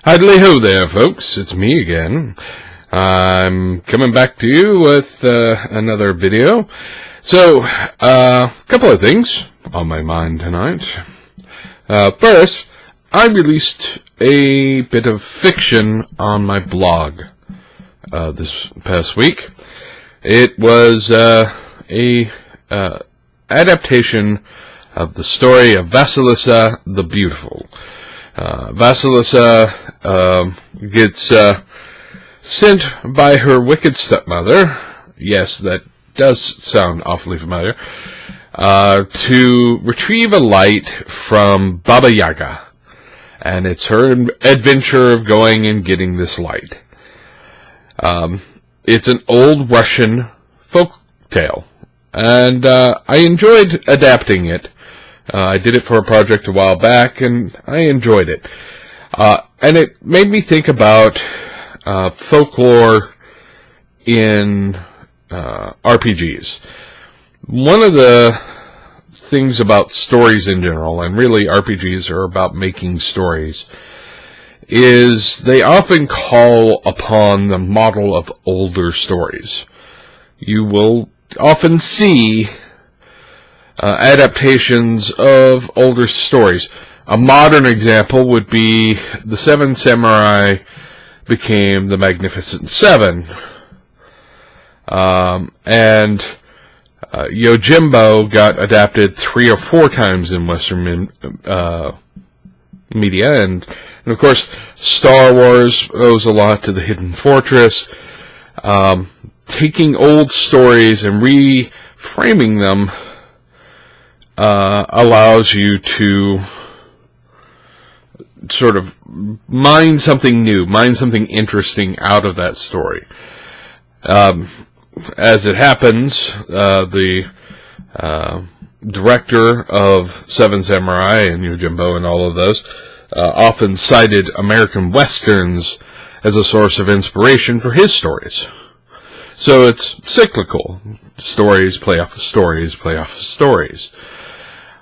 Hi-ho there, folks. It's me again. I'm coming back to you with another video. So, a couple of things on my mind tonight. First, I released a bit of fiction on my blog this past week. It was a adaptation of the story of Vasilisa the Beautiful. Vasilisa gets sent by her wicked stepmother, yes, that does sound awfully familiar, to retrieve a light from Baba Yaga. And it's her adventure of going and getting this light. It's an old Russian folk tale, and I enjoyed adapting it. I did it for a project a while back, and I enjoyed it. And it made me think about folklore in RPGs. One of the things about stories in general, and really RPGs are about making stories, is they often call upon the model of older stories. You will often see adaptations of older stories. A modern example would be the Seven Samurai became the Magnificent Seven. And Yojimbo got adapted 3 or 4 times in Western media. And of course, Star Wars owes a lot to the Hidden Fortress. Taking old stories and reframing them allows you to sort of mine something new, mine something interesting out of that story. As it happens, the director of Seven Samurai and Yojimbo and all of those often cited American Westerns as a source of inspiration for his stories. So it's cyclical. Stories play off of stories, play off of stories.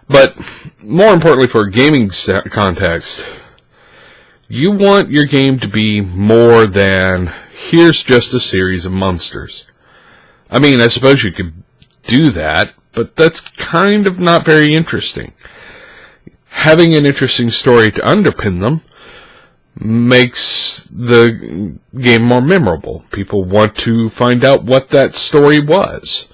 But more importantly for a gaming context, you want your game to be more than, here's just a series of monsters. I mean, I suppose you could do that, but that's kind of not very interesting. Having an interesting story to underpin them makes the game more memorable. People want to find out what that story was.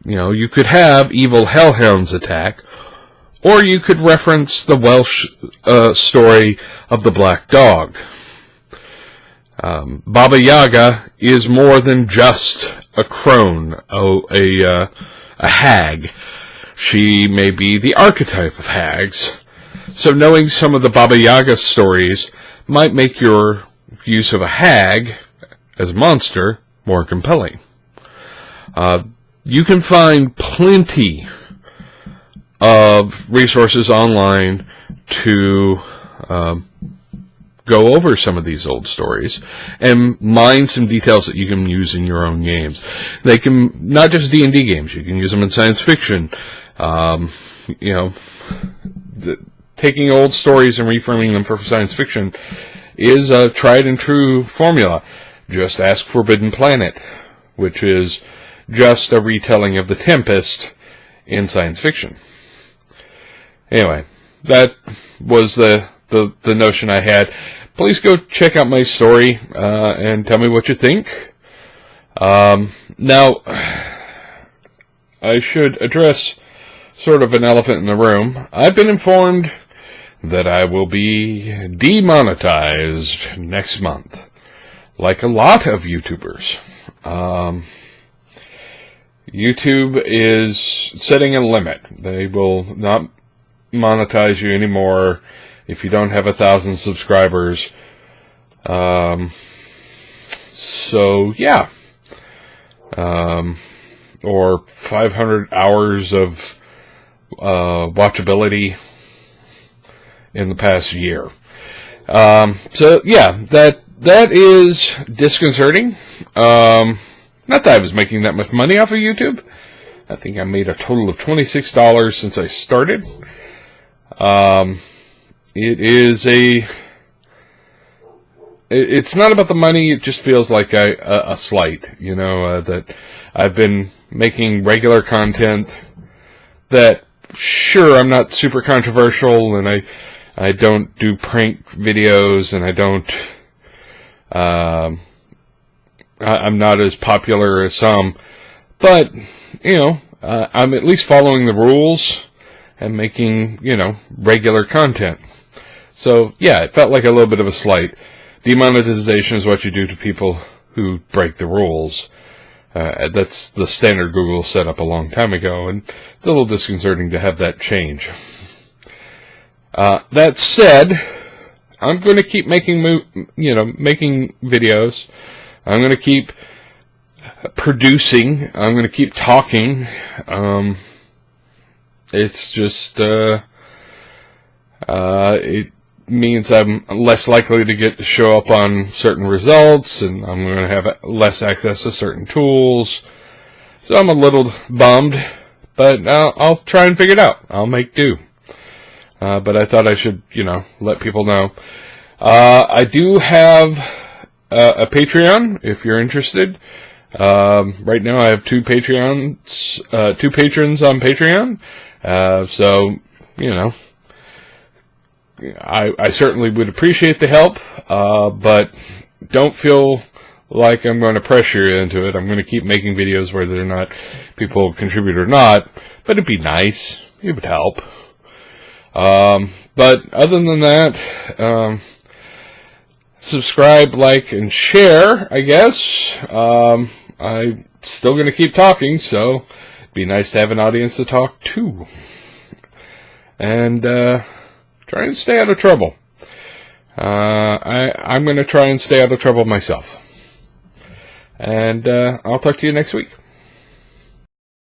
You could have evil hellhounds attack, or you could reference the Welsh story of the Black Dog. Baba Yaga is more than just a crone, a hag. She may be the archetype of hags. So knowing some of the Baba Yaga stories might make your use of a hag as a monster more compelling. You can find plenty of resources online to go over some of these old stories and mine some details that you can use in your own games. They can, not just D&D games, you can use them in science fiction. Taking old stories and reframing them for science fiction is a tried and true formula. Just ask Forbidden Planet, which is just a retelling of The Tempest in science fiction. Anyway, that was the notion I had. Please go check out my story and tell me what you think. Now, I should address sort of an elephant in the room. I've been informed that I will be demonetized next month, like a lot of YouTubers. YouTube is setting a limit. They will not monetize you anymore if you don't have 1,000 subscribers. So yeah. Or 500 hours of watchability in the past year. So yeah, that is disconcerting. Not that I was making that much money off of YouTube. I think I made a total of $26 since I started. it's not about the money. It just feels like a slight, that I've been making regular content that, sure, I'm not super controversial, and I don't do prank videos, and I'm not as popular as some, but, I'm at least following the rules and making, regular content. So, yeah, it felt like a little bit of a slight. Demonetization is what you do to people who break the rules. That's the standard Google set up a long time ago, and it's a little disconcerting to have that change. That said, I'm going to keep making videos. I'm going to keep producing. I'm going to keep talking. It's just, it means I'm less likely to show up on certain results, and I'm going to have less access to certain tools. So I'm a little bummed, but I'll try and figure it out. I'll make do. But I thought I should, let people know. I do have a Patreon, if you're interested. Right now I have two patrons on Patreon. So, I certainly would appreciate the help, but don't feel like I'm going to pressure you into it. I'm going to keep making videos whether or not people contribute or not, but it'd be nice. It would help. But other than that, subscribe, like, and share, I guess. I'm still going to keep talking, so it'd be nice to have an audience to talk to. And, try and stay out of trouble. I'm going to try and stay out of trouble myself. And I'll talk to you next week.